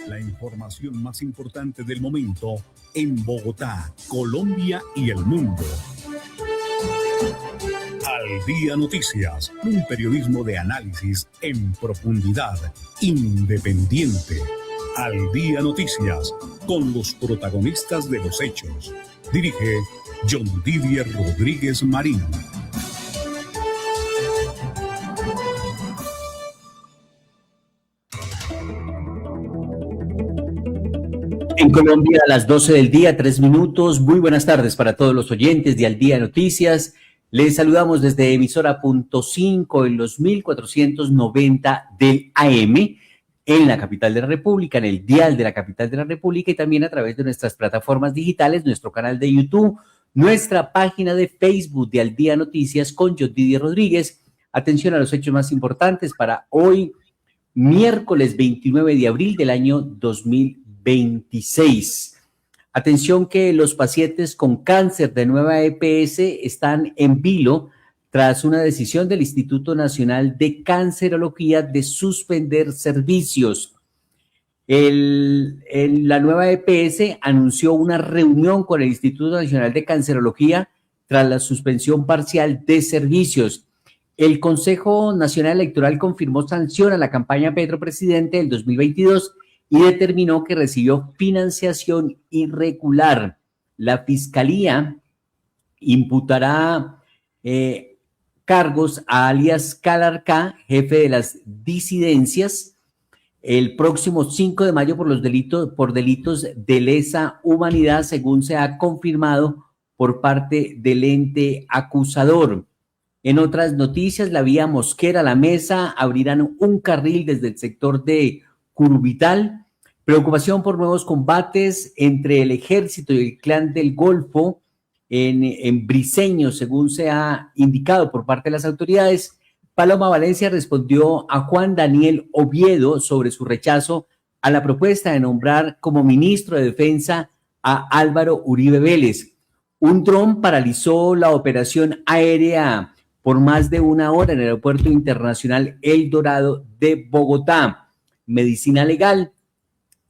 La información más importante del momento en Bogotá, Colombia y el mundo. Al Día Noticias, un periodismo de análisis en profundidad, independiente. Al Día Noticias, con los protagonistas de los hechos. Dirige John Didier Rodríguez Marín. En Colombia, a las 12 del día, 3 minutos. Muy buenas tardes para todos los oyentes de Al Día Noticias. Les saludamos desde emisora .5 en los 1490 del AM en la capital de la República, en el dial de la capital de la República y también a través de nuestras plataformas digitales, nuestro canal de YouTube, nuestra página de Facebook de Al Día Noticias con John Didier Rodríguez. Atención a los hechos más importantes para hoy, miércoles 29 de abril del año 2026. Atención que los pacientes con cáncer de nueva EPS están en vilo tras una decisión del Instituto Nacional de Cancerología de suspender servicios. La nueva EPS anunció una reunión con el Instituto Nacional de Cancerología tras la suspensión parcial de servicios. El Consejo Nacional Electoral confirmó sanción a la campaña Petro Presidente del 2022 y determinó que recibió financiación irregular. La Fiscalía imputará cargos a alias Calarcá, jefe de las disidencias, el próximo 5 de mayo por delitos de lesa humanidad, según se ha confirmado por parte del ente acusador. En otras noticias, la vía Mosquera, La Mesa abrirán un carril desde el sector de Curubital. Preocupación por nuevos combates entre el ejército y el clan del Golfo en Briceño, según se ha indicado por parte de las autoridades. Paloma Valencia respondió a Juan Daniel Oviedo sobre su rechazo a la propuesta de nombrar como ministro de Defensa a Álvaro Uribe Vélez. Un dron paralizó la operación aérea por más de una hora en el Aeropuerto Internacional El Dorado de Bogotá. Medicina Legal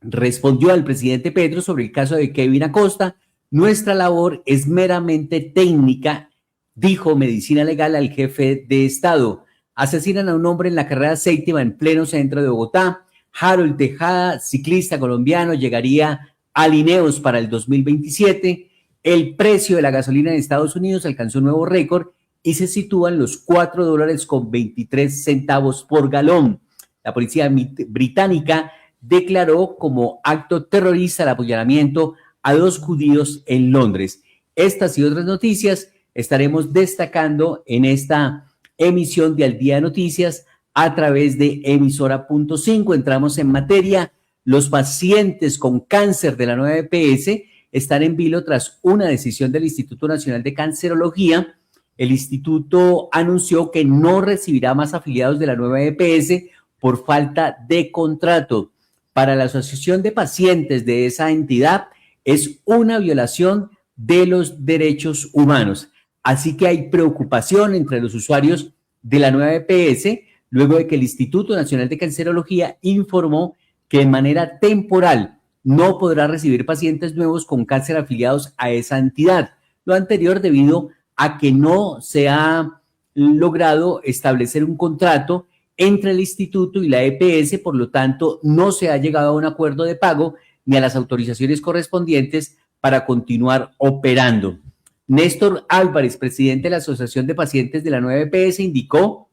respondió al presidente Petro sobre el caso de Kevin Acosta. Nuestra labor es meramente técnica, dijo Medicina Legal al jefe de Estado. Asesinan a un hombre en la carrera séptima en pleno centro de Bogotá. Harold Tejada, ciclista colombiano, llegaría a Lineos para el 2027. El precio de la gasolina en Estados Unidos alcanzó un nuevo récord y se sitúa en los $4.23 por galón. La policía británica declaró como acto terrorista el apuñalamiento a 2 judíos en Londres. Estas y otras noticias estaremos destacando en esta emisión de Al Día Noticias a través de emisora .5. Entramos en materia. Los pacientes con cáncer de la nueva EPS están en vilo tras una decisión del Instituto Nacional de Cancerología. El instituto anunció que no recibirá más afiliados de la nueva EPS por falta de contrato. Para la Asociación de Pacientes de esa entidad es una violación de los derechos humanos. Así que hay preocupación entre los usuarios de la nueva EPS luego de que el Instituto Nacional de Cancerología informó que de manera temporal no podrá recibir pacientes nuevos con cáncer afiliados a esa entidad. Lo anterior debido a que no se ha logrado establecer un contrato entre el instituto y la EPS, por lo tanto, no se ha llegado a un acuerdo de pago ni a las autorizaciones correspondientes para continuar operando. Néstor Álvarez, presidente de la Asociación de Pacientes de la nueva EPS, indicó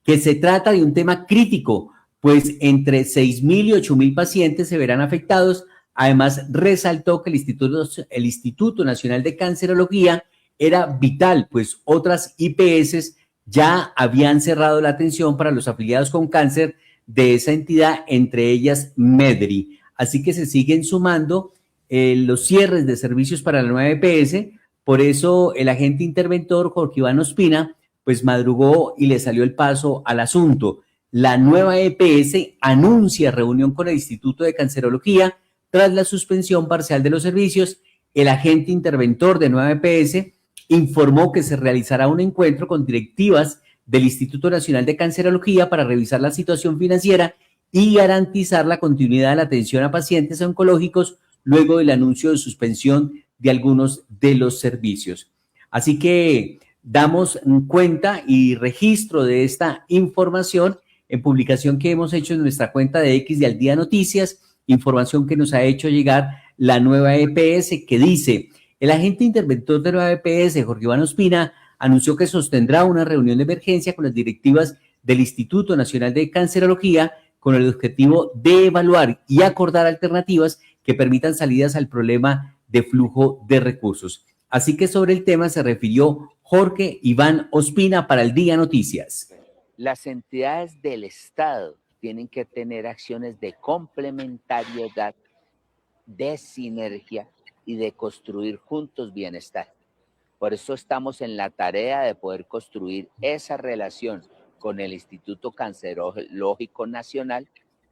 que se trata de un tema crítico, pues entre 6.000 y 8.000 pacientes se verán afectados. Además, resaltó que el Instituto Nacional de Cancerología era vital, pues otras IPS ya habían cerrado la atención para los afiliados con cáncer de esa entidad, entre ellas Medri. Así que se siguen sumando los cierres de servicios para la nueva EPS. Por eso el agente interventor Jorge Iván Ospina pues madrugó y le salió el paso al asunto. La nueva EPS anuncia reunión con el Instituto de Cancerología tras la suspensión parcial de los servicios. El agente interventor de nueva EPS informó que se realizará un encuentro con directivas del Instituto Nacional de Cancerología para revisar la situación financiera y garantizar la continuidad de la atención a pacientes oncológicos luego del anuncio de suspensión de algunos de los servicios. Así que damos cuenta y registro de esta información en publicación que hemos hecho en nuestra cuenta de X de Al Día Noticias, información que nos ha hecho llegar la nueva EPS que dice: el agente interventor de la EPS, Jorge Iván Ospina, anunció que sostendrá una reunión de emergencia con las directivas del Instituto Nacional de Cancerología con el objetivo de evaluar y acordar alternativas que permitan salidas al problema de flujo de recursos. Así que sobre el tema se refirió Jorge Iván Ospina para Al Día Noticias. Las entidades del Estado tienen que tener acciones de complementariedad, de sinergia y de construir juntos bienestar. Por eso estamos en la tarea de poder construir esa relación con el Instituto Cancerológico Nacional,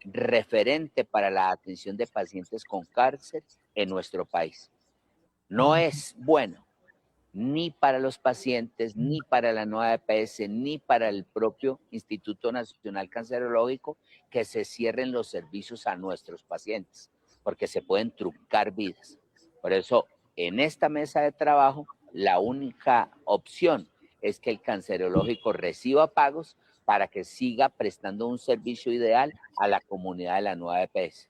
referente para la atención de pacientes con cáncer en nuestro país. No es bueno ni para los pacientes, ni para la nueva EPS, ni para el propio Instituto Nacional Cancerológico que se cierren los servicios a nuestros pacientes, porque se pueden truncar vidas. Por eso, en esta mesa de trabajo, la única opción es que el cancerológico reciba pagos para que siga prestando un servicio ideal a la comunidad de la nueva EPS.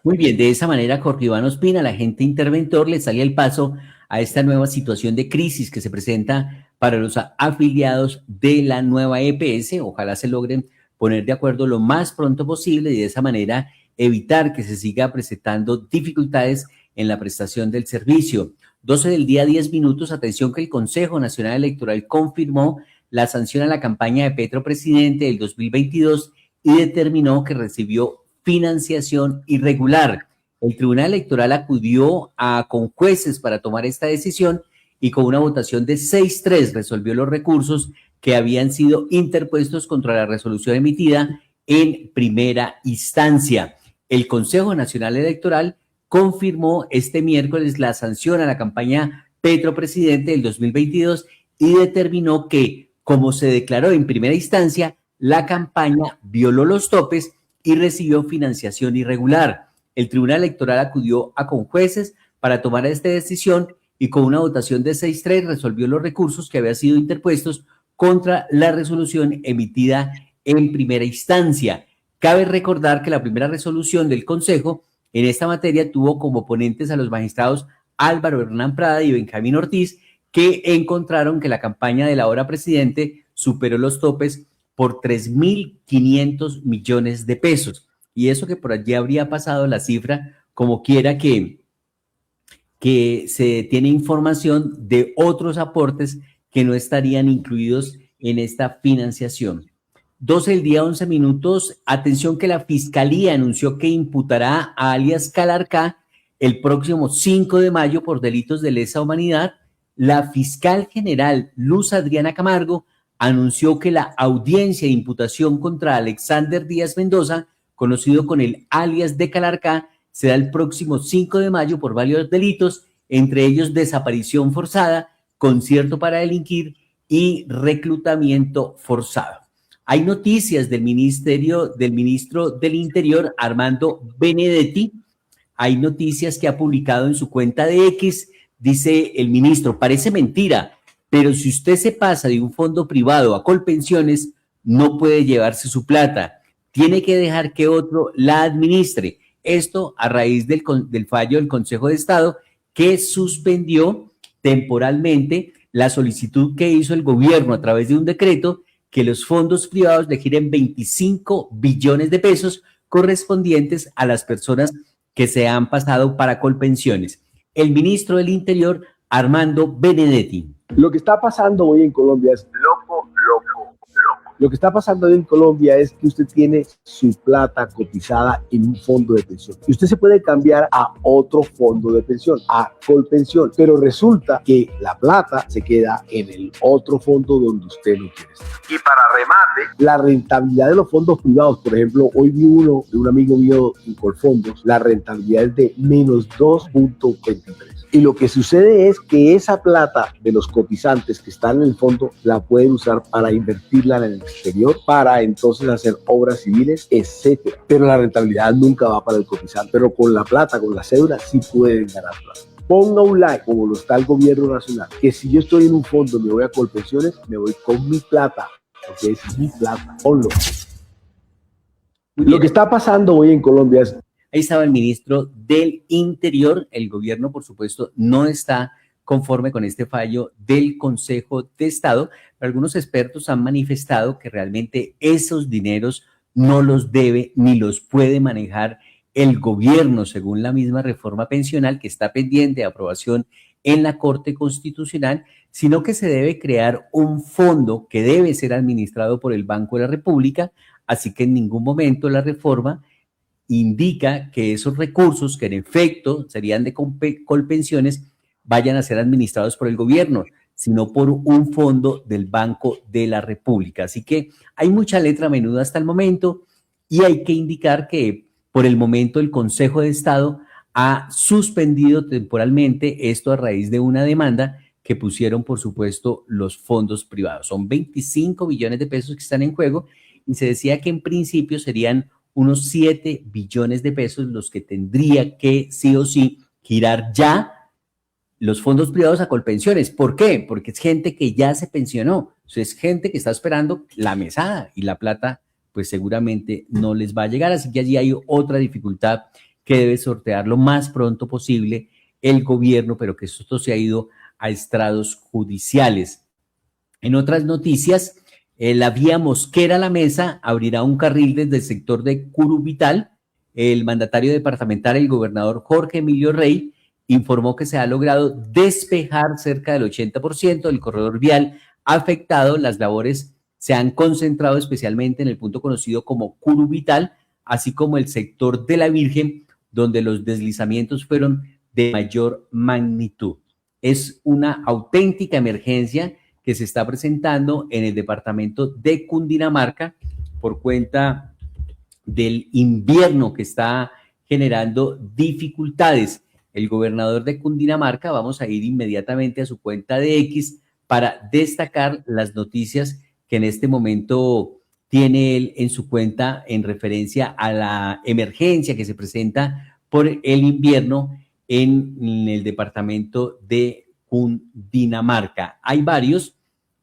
Muy bien, de esa manera Jorge Iván Ospina, el agente interventor, le sale el paso a esta nueva situación de crisis que se presenta para los afiliados de la nueva EPS. Ojalá se logren poner de acuerdo lo más pronto posible y de esa manera evitar que se siga presentando dificultades en la prestación del servicio. 12 del día, 10 minutos. Atención que el Consejo Nacional Electoral confirmó la sanción a la campaña de Petro Presidente del 2022 y determinó que recibió financiación irregular. El Tribunal Electoral acudió con jueces para tomar esta decisión y con una votación de 6-3 resolvió los recursos que habían sido interpuestos contra la resolución emitida en primera instancia. El Consejo Nacional Electoral confirmó este miércoles la sanción a la campaña Petro Presidente del 2022 y determinó que, como se declaró en primera instancia, la campaña violó los topes y recibió financiación irregular. El Tribunal Electoral acudió con jueces para tomar esta decisión y con una votación de 6-3 resolvió los recursos que habían sido interpuestos contra la resolución emitida en primera instancia. Cabe recordar que la primera resolución del Consejo en esta materia tuvo como ponentes a los magistrados Álvaro Hernán Prada y Benjamín Ortiz, que encontraron que la campaña del ahora presidente superó los topes por 3.500 millones de pesos. Y eso que por allí habría pasado la cifra, como quiera que se tiene información de otros aportes que no estarían incluidos en esta financiación. 12 del día, 11 minutos. Atención que la Fiscalía anunció que imputará a alias Calarcá el próximo 5 de mayo por delitos de lesa humanidad. La fiscal general Luz Adriana Camargo anunció que la audiencia de imputación contra Alexander Díaz Mendoza, conocido con el alias de Calarcá, será el próximo 5 de mayo por varios delitos, entre ellos desaparición forzada, concierto para delinquir y reclutamiento forzado. Hay noticias del ministro del Interior, Armando Benedetti. Hay noticias que ha publicado en su cuenta de X. Dice el ministro: parece mentira, pero si usted se pasa de un fondo privado a Colpensiones, no puede llevarse su plata. Tiene que dejar que otro la administre. Esto a raíz del fallo del Consejo de Estado que suspendió temporalmente la solicitud que hizo el gobierno a través de un decreto que los fondos privados le giren 25 billones de pesos correspondientes a las personas que se han pasado para Colpensiones. El ministro del Interior, Armando Benedetti. Lo que está pasando hoy en Colombia es loco. Lo que está pasando hoy en Colombia es que usted tiene su plata cotizada en un fondo de pensión y usted se puede cambiar a otro fondo de pensión, a Colpensión, pero resulta que la plata se queda en el otro fondo donde usted no quiere estar. Y para remate, la rentabilidad de los fondos privados, por ejemplo, hoy vi uno de un amigo mío en Colfondos, la rentabilidad es de menos 2.23. Y lo que sucede es que esa plata de los cotizantes que están en el fondo la pueden usar para invertirla en el exterior, para entonces hacer obras civiles, etcétera. Pero la rentabilidad nunca va para el cotizante. Pero con la plata, con la cédula, sí pueden ganar plata. Ponga un like, como lo está el gobierno nacional, que si yo estoy en un fondo, me voy a Colpensiones, me voy con mi plata, porque es mi plata. Ponlo. Lo que está pasando hoy en Colombia es... Ahí estaba el ministro del Interior. El gobierno, por supuesto, no está conforme con este fallo del Consejo de Estado, pero algunos expertos han manifestado que realmente esos dineros no los debe ni los puede manejar el gobierno, según la misma reforma pensional que está pendiente de aprobación en la Corte Constitucional, sino que se debe crear un fondo que debe ser administrado por el Banco de la República, así que en ningún momento la reforma indica que esos recursos, que en efecto serían de Colpensiones, vayan a ser administrados por el gobierno, sino por un fondo del Banco de la República. Así que hay mucha letra menuda hasta el momento y hay que indicar que por el momento el Consejo de Estado ha suspendido temporalmente esto a raíz de una demanda que pusieron, por supuesto, los fondos privados. Son 25 billones de pesos que están en juego y se decía que en principio serían unos 7 billones de pesos los que tendría que sí o sí girar ya los fondos privados a Colpensiones. ¿Por qué? Porque es gente que ya se pensionó, o sea, es gente que está esperando la mesada y la plata pues seguramente no les va a llegar, así que allí hay otra dificultad que debe sortear lo más pronto posible el gobierno, pero que esto se ha ido a estrados judiciales. En otras noticias, la vía Mosquera-La Mesa abrirá un carril desde el sector de Curubital. El mandatario departamental, el gobernador Jorge Emilio Rey, informó que se ha logrado despejar cerca del 80% del corredor vial afectado. Las labores se han concentrado especialmente en el punto conocido como Curubital, así como el sector de la Virgen, donde los deslizamientos fueron de mayor magnitud. Es una auténtica emergencia que se está presentando en el departamento de Cundinamarca por cuenta del invierno que está generando dificultades. El gobernador de Cundinamarca, vamos a ir inmediatamente a su cuenta de X para destacar las noticias que en este momento tiene él en su cuenta en referencia a la emergencia que se presenta por el invierno en el departamento de Cundinamarca. Hay varios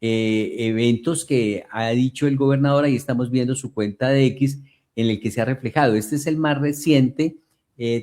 eventos que ha dicho el gobernador, ahí estamos viendo su cuenta de X en el que se ha reflejado. Este es el más reciente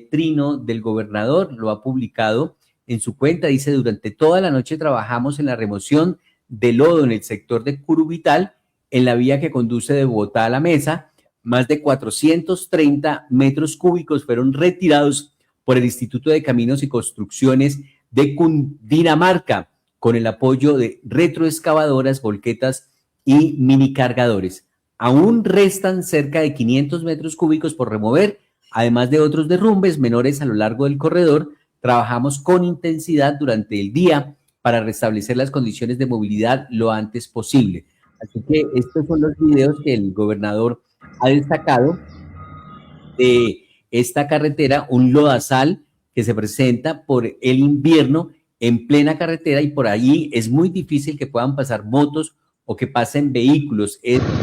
trino del gobernador, lo ha publicado en su cuenta, dice: durante toda la noche trabajamos en la remoción de lodo en el sector de Curubital, en la vía que conduce de Bogotá a La Mesa. Más de 430 metros cúbicos fueron retirados por el Instituto de Caminos y Construcciones de Cundinamarca, con el apoyo de retroexcavadoras, volquetas y minicargadores. Aún restan cerca de 500 metros cúbicos por remover, además de otros derrumbes menores a lo largo del corredor. Trabajamos con intensidad durante el día para restablecer las condiciones de movilidad lo antes posible. Así que estos son los videos que el gobernador ha destacado de esta carretera, un lodazal que se presenta por el invierno en plena carretera, y por allí es muy difícil que puedan pasar motos o que pasen vehículos. Estos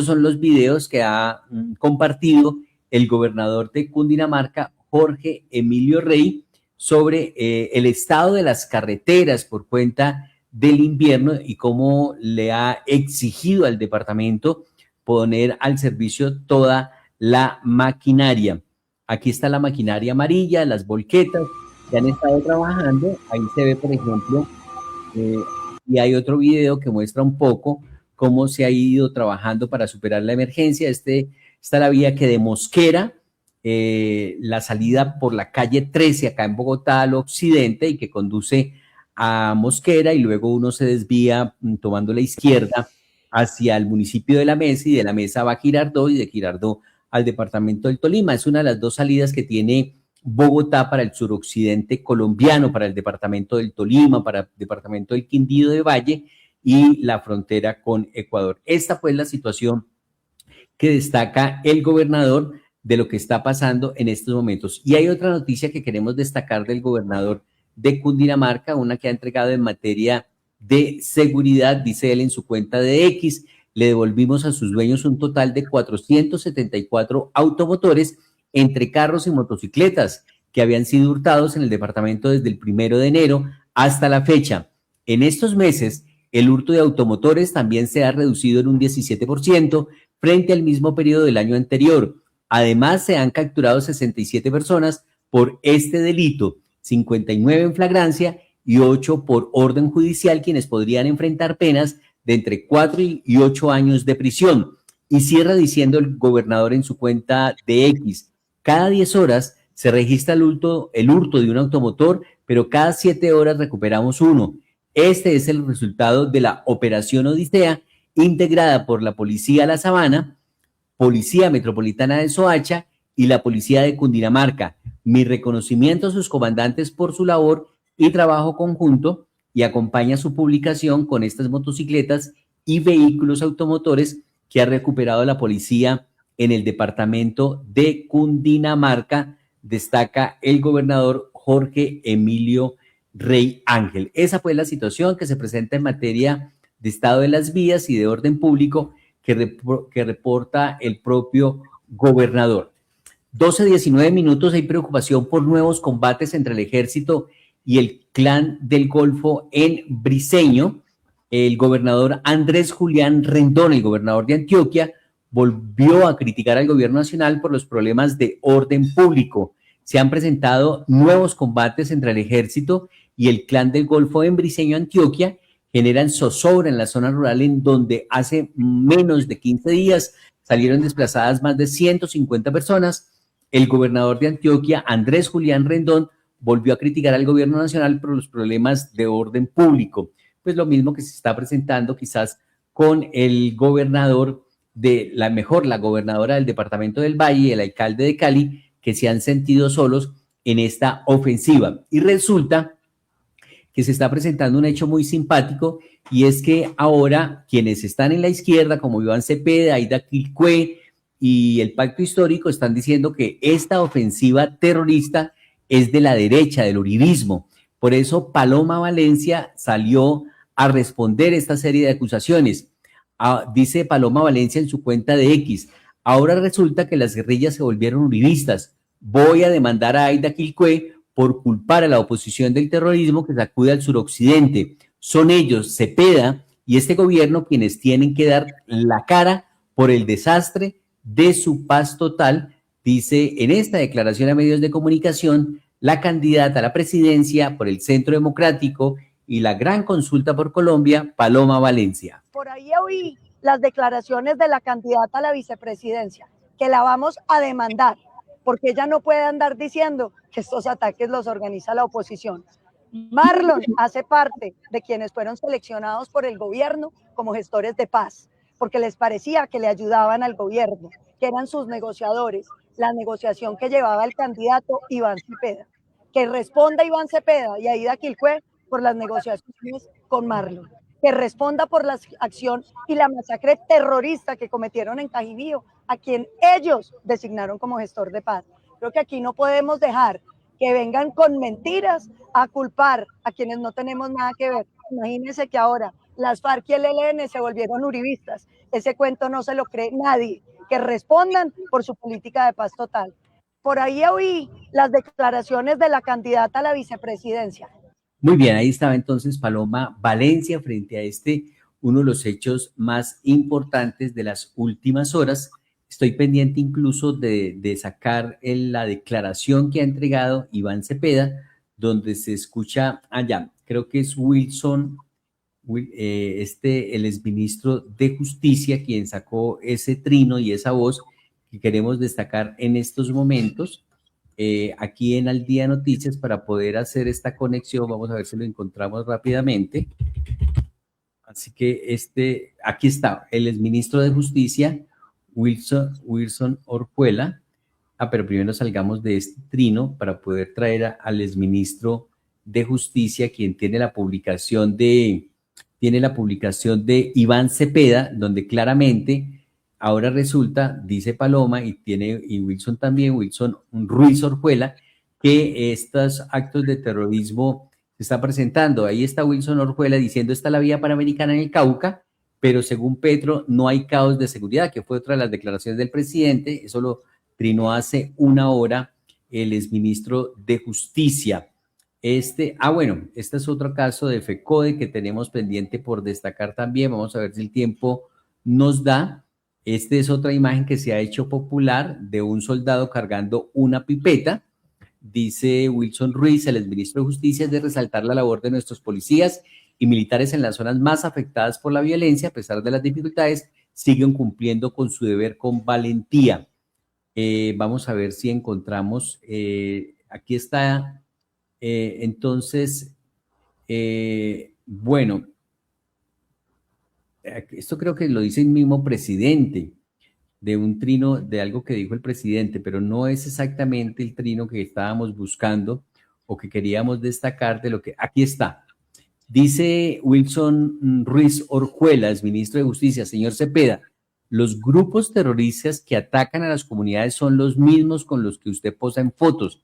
son los videos que ha compartido el gobernador de Cundinamarca, Jorge Emilio Rey, sobre el estado de las carreteras por cuenta del invierno y cómo le ha exigido al departamento poner al servicio toda la maquinaria. Aquí está la maquinaria amarilla, las volquetas que han estado trabajando. Ahí se ve, por ejemplo, y hay otro video que muestra un poco cómo se ha ido trabajando para superar la emergencia. Está la vía que de Mosquera, la salida por la calle 13 acá en Bogotá al occidente y que conduce a Mosquera, y luego uno se desvía tomando la izquierda hacia el municipio de La Mesa, y de La Mesa va a Girardó, y de Girardó al departamento del Tolima. Es una de las dos salidas que tiene Bogotá para el suroccidente colombiano, para el departamento del Tolima, para el departamento del Quindío de Valle y la frontera con Ecuador. Esta fue la situación que destaca el gobernador de lo que está pasando en estos momentos. Y hay otra noticia que queremos destacar del gobernador de Cundinamarca, una que ha entregado en materia de seguridad. Dice él en su cuenta de X: le devolvimos a sus dueños un total de 474 automotores entre carros y motocicletas que habían sido hurtados en el departamento desde el 1 de enero hasta la fecha. En estos meses, el hurto de automotores también se ha reducido en un 17% frente al mismo periodo del año anterior. Además, se han capturado 67 personas por este delito, 59 en flagrancia y 8 por orden judicial, quienes podrían enfrentar penas de entre 4 y 8 años de prisión. Y cierra diciendo el gobernador en su cuenta de X: cada 10 horas se registra el hurto de un automotor, pero cada 7 horas recuperamos uno. Este es el resultado de la Operación Odisea, integrada por la Policía La Sabana, Policía Metropolitana de Soacha y la Policía de Cundinamarca. Mi reconocimiento a sus comandantes por su labor y trabajo conjunto, y acompaña su publicación con estas motocicletas y vehículos automotores que ha recuperado la policía en el departamento de Cundinamarca, destaca el gobernador Jorge Emilio Rey Ángel. Esa fue la situación que se presenta en materia de estado de las vías y de orden público que reporta el propio gobernador. 12:19 minutos. Hay preocupación por nuevos combates entre el ejército y el Clan del Golfo en Briceño. El gobernador Andrés Julián Rendón, el gobernador de Antioquia, volvió a criticar al gobierno nacional por los problemas de orden público. Se han presentado nuevos combates entre el ejército y el Clan del Golfo en Briceño, Antioquia. Generan zozobra en la zona rural, en donde hace menos de 15 días salieron desplazadas más de 150 personas. El gobernador de Antioquia, Andrés Julián Rendón, volvió a criticar al gobierno nacional por los problemas de orden público. Pues lo mismo que se está presentando quizás con el gobernador la gobernadora del departamento del Valle y el alcalde de Cali, que se han sentido solos en esta ofensiva. Y resulta que se está presentando un hecho muy simpático, y es que ahora quienes están en la izquierda, como Iván Cepeda, Aida Quilcué y el Pacto Histórico, están diciendo que esta ofensiva terrorista es de la derecha, del uribismo. Por eso Paloma Valencia salió a responder esta serie de acusaciones. Dice Paloma Valencia en su cuenta de X: ahora resulta que las guerrillas se volvieron uribistas. Voy a demandar a Aida Quilcué por culpar a la oposición del terrorismo que sacude al suroccidente. Son ellos, Cepeda y este gobierno, quienes tienen que dar la cara por el desastre de su paz total, dice en esta declaración a medios de comunicación la candidata a la presidencia por el Centro Democrático y la gran consulta por Colombia, Paloma Valencia. Por ahí oí las declaraciones de la candidata a la vicepresidencia, que la vamos a demandar, porque ella no puede andar diciendo que estos ataques los organiza la oposición. Marlon hace parte de quienes fueron seleccionados por el gobierno como gestores de paz, porque les parecía que le ayudaban al gobierno, que eran sus negociadores, la negociación que llevaba el candidato Iván Cepeda. Que responda Iván Cepeda y Aida Quilcué por las negociaciones con Marlon, que responda por la acción y la masacre terrorista que cometieron en Cajibío, a quien ellos designaron como gestor de paz. Creo que aquí no podemos dejar que vengan con mentiras a culpar a quienes no tenemos nada que ver. Imagínense que ahora las FARC y el ELN se volvieron uribistas. Ese cuento no se lo cree nadie. Que respondan por su política de paz total. Por ahí oí las declaraciones de la candidata a la vicepresidencia. Muy bien, ahí estaba entonces Paloma Valencia frente a uno de los hechos más importantes de las últimas horas. Estoy pendiente incluso de sacar la declaración que ha entregado Iván Cepeda, donde se escucha allá, creo que es Wilson, el exministro de Justicia, quien sacó ese trino y esa voz que queremos destacar en estos momentos, aquí en Al Día Noticias, para poder hacer esta conexión. Vamos a ver si lo encontramos rápidamente. Así que aquí está, el exministro de Justicia, Wilson Orjuela. Pero primero salgamos de este trino para poder traer al exministro de Justicia, quien tiene la publicación de Iván Cepeda, donde claramente ahora resulta, dice Paloma y Wilson también, Wilson Ruiz Orjuela, que estos actos de terrorismo se están presentando. Ahí está Wilson Orjuela diciendo, esta es la vía panamericana en el Cauca, pero según Petro no hay caos de seguridad, que fue otra de las declaraciones del presidente. Eso lo trinó hace una hora el exministro de Justicia. Este es otro caso de FECODE que tenemos pendiente por destacar también. Vamos a ver si el tiempo nos da. Esta es otra imagen que se ha hecho popular de un soldado cargando una pipeta. Dice Wilson Ruiz, el exministro de Justicia, es de resaltar la labor de nuestros policías y militares en las zonas más afectadas por la violencia. A pesar de las dificultades, siguen cumpliendo con su deber con valentía. Vamos a ver si encontramos, aquí está, entonces, bueno, esto creo que lo dice el mismo presidente, de un trino, de algo que dijo el presidente, pero no es exactamente el trino que estábamos buscando o que queríamos destacar de lo que, aquí está. Dice Wilson Ruiz Orjuela, exministro de Justicia, señor Cepeda, los grupos terroristas que atacan a las comunidades son los mismos con los que usted posa en fotos.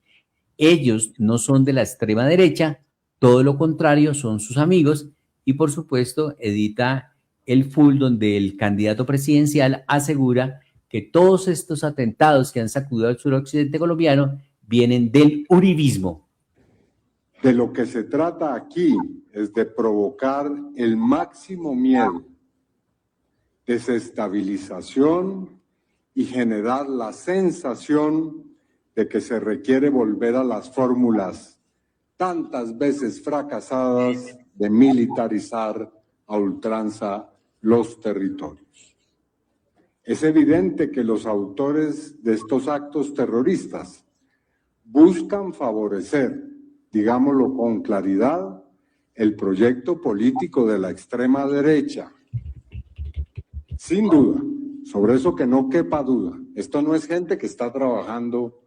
Ellos no son de la extrema derecha, todo lo contrario, son sus amigos, y por supuesto edita el full donde el candidato presidencial asegura que todos estos atentados que han sacudido al suroccidente colombiano vienen del uribismo. De lo que se trata aquí es de provocar el máximo miedo, desestabilización y generar la sensación de que se requiere volver a las fórmulas tantas veces fracasadas de militarizar a ultranza los territorios. Es evidente que los autores de estos actos terroristas buscan favorecer, digámoslo con claridad, el proyecto político de la extrema derecha. Sin duda, sobre eso que no quepa duda, esto no es gente que está trabajando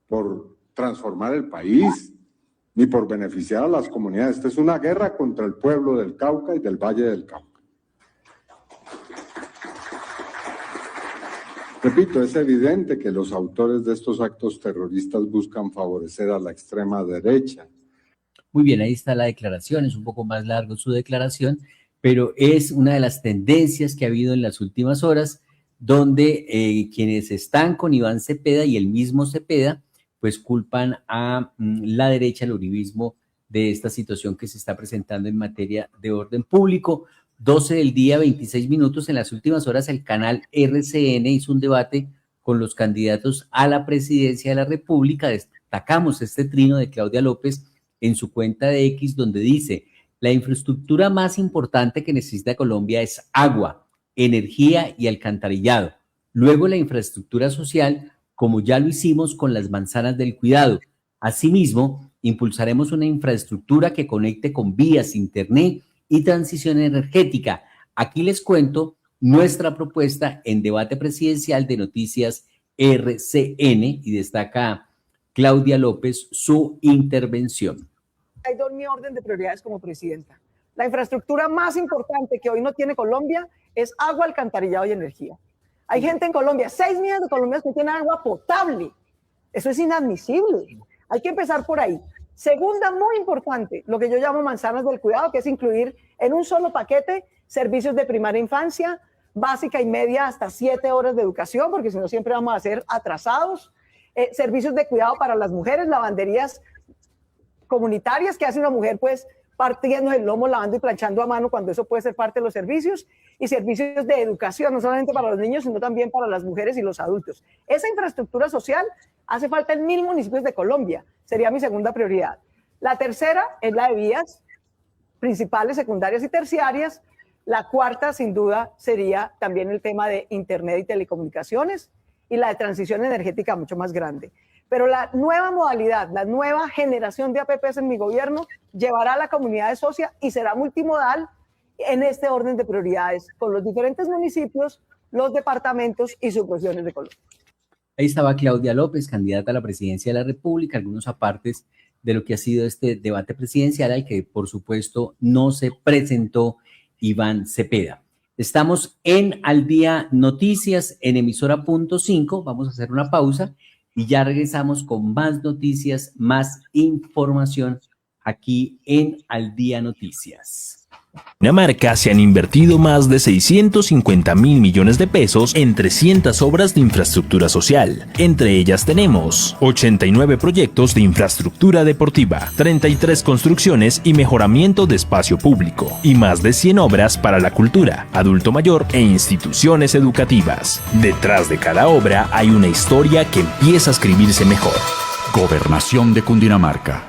por transformar el país, ni por beneficiar a las comunidades. Esta es una guerra contra el pueblo del Cauca y del Valle del Cauca. Repito, es evidente que los autores de estos actos terroristas buscan favorecer a la extrema derecha. Muy bien, ahí está la declaración, es un poco más largo su declaración, pero es una de las tendencias que ha habido en las últimas horas, donde quienes están con Iván Cepeda y el mismo Cepeda, pues culpan a la derecha, el uribismo, de esta situación que se está presentando en materia de orden público. 12 del día, 26 minutos. En las últimas horas, el canal RCN hizo un debate con los candidatos a la presidencia de la República. Destacamos este trino de Claudia López en su cuenta de X, donde dice: la infraestructura más importante que necesita Colombia es agua, energía y alcantarillado. Luego la infraestructura social, como ya lo hicimos con las manzanas del cuidado. Asimismo, impulsaremos una infraestructura que conecte con vías, internet y transición energética. Aquí les cuento nuestra propuesta en debate presidencial de Noticias RCN, y destaca Claudia López su intervención. Hay dos mi orden de prioridades como presidenta. La infraestructura más importante que hoy no tiene Colombia es agua, alcantarillado y energía. Hay gente en Colombia, 6 millones de colombianos que tienen agua potable. Eso es inadmisible. Hay que empezar por ahí. Segunda, muy importante, lo que yo llamo manzanas del cuidado, que es incluir en un solo paquete servicios de primaria infancia, básica y media, hasta 7 horas de educación, porque si no siempre vamos a ser atrasados. Servicios de cuidado para las mujeres, lavanderías comunitarias que hace una mujer pues partiendo el lomo, lavando y planchando a mano, cuando eso puede ser parte de los servicios, y servicios de educación, no solamente para los niños, sino también para las mujeres y los adultos. Esa infraestructura social hace falta en 1000 municipios de Colombia, sería mi segunda prioridad. La tercera es la de vías principales, secundarias y terciarias. La cuarta, sin duda, sería también el tema de internet y telecomunicaciones, y la de transición energética mucho más grande. Pero la nueva modalidad, la nueva generación de APPs en mi gobierno llevará a la comunidad de socia y será multimodal en este orden de prioridades con los diferentes municipios, los departamentos y subregiones de Colombia. Ahí estaba Claudia López, candidata a la presidencia de la República, algunos apartes de lo que ha sido este debate presidencial al que por supuesto no se presentó Iván Cepeda. Estamos en Al Día Noticias en emisora punto 5. Vamos a hacer una pausa y ya regresamos con más noticias, más información aquí en Al Día Noticias. Dinamarca se han invertido más de 650.000 millones de pesos en 300 obras de infraestructura social. Entre ellas tenemos 89 proyectos de infraestructura deportiva, 33 construcciones y mejoramiento de espacio público, y más de 100 obras para la cultura, adulto mayor e instituciones educativas. Detrás de cada obra hay una historia que empieza a escribirse mejor. Gobernación de Cundinamarca.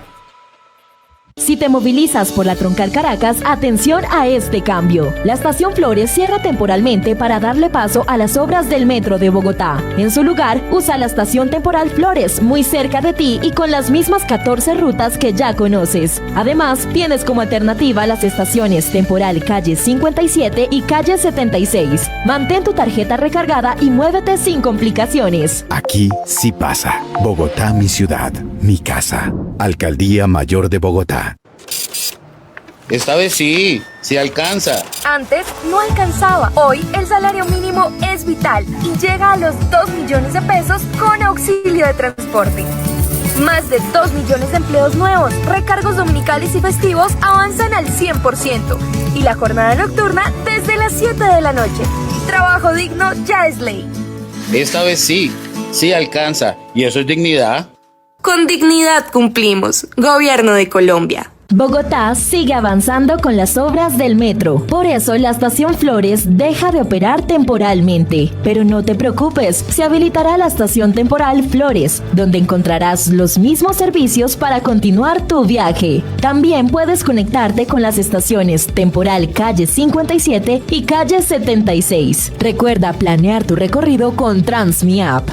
Si te movilizas por la Troncal Caracas, atención a este cambio. La estación Flores cierra temporalmente para darle paso a las obras del metro de Bogotá. En su lugar, usa la estación temporal Flores, muy cerca de ti y con las mismas 14 rutas que ya conoces. Además, tienes como alternativa las estaciones temporal calle 57 y calle 76. Mantén tu tarjeta recargada y muévete sin complicaciones. Aquí sí pasa. Bogotá, mi ciudad, mi casa. Alcaldía Mayor de Bogotá. Esta vez sí alcanza. Antes no alcanzaba. Hoy el salario mínimo es vital y llega a los 2 millones de pesos con auxilio de transporte. Más de 2 millones de empleos nuevos, recargos dominicales y festivos avanzan al 100% y la jornada nocturna desde las 7 de la noche. Trabajo digno ya es ley. Esta vez sí alcanza. ¿Y eso es dignidad? Con dignidad cumplimos. Gobierno de Colombia. Bogotá sigue avanzando con las obras del metro. Por eso la estación Flores deja de operar temporalmente. Pero no te preocupes, se habilitará la estación temporal Flores, donde encontrarás los mismos servicios para continuar tu viaje. También puedes conectarte con las estaciones temporal calle 57 y calle 76. Recuerda planear tu recorrido con TransMiApp.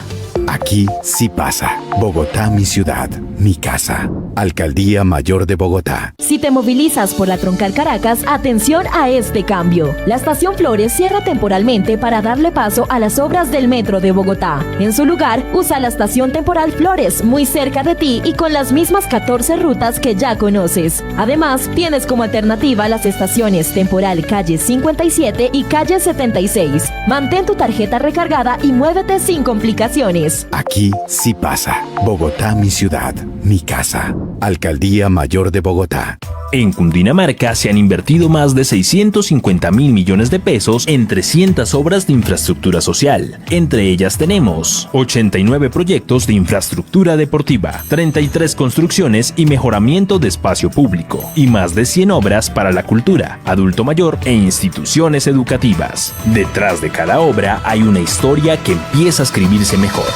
Aquí sí pasa. Bogotá, mi ciudad, mi casa. Alcaldía Mayor de Bogotá. Si te movilizas por la Troncal Caracas, atención a este cambio. La estación Flores cierra temporalmente para darle paso a las obras del metro de Bogotá. En su lugar, usa la estación temporal Flores, muy cerca de ti y con las mismas 14 rutas que ya conoces. Además, tienes como alternativa las estaciones temporal calle 57 y calle 76. Mantén tu tarjeta recargada y muévete sin complicaciones. Aquí sí pasa. Bogotá, mi ciudad, mi casa. Alcaldía Mayor de Bogotá. En Cundinamarca se han invertido más de 650.000 millones de pesos en 300 obras de infraestructura social. Entre ellas tenemos 89 proyectos de infraestructura deportiva, 33 construcciones y mejoramiento de espacio público, y más de 100 obras para la cultura, adulto mayor e instituciones educativas. Detrás de cada obra hay una historia que empieza a escribirse mejor.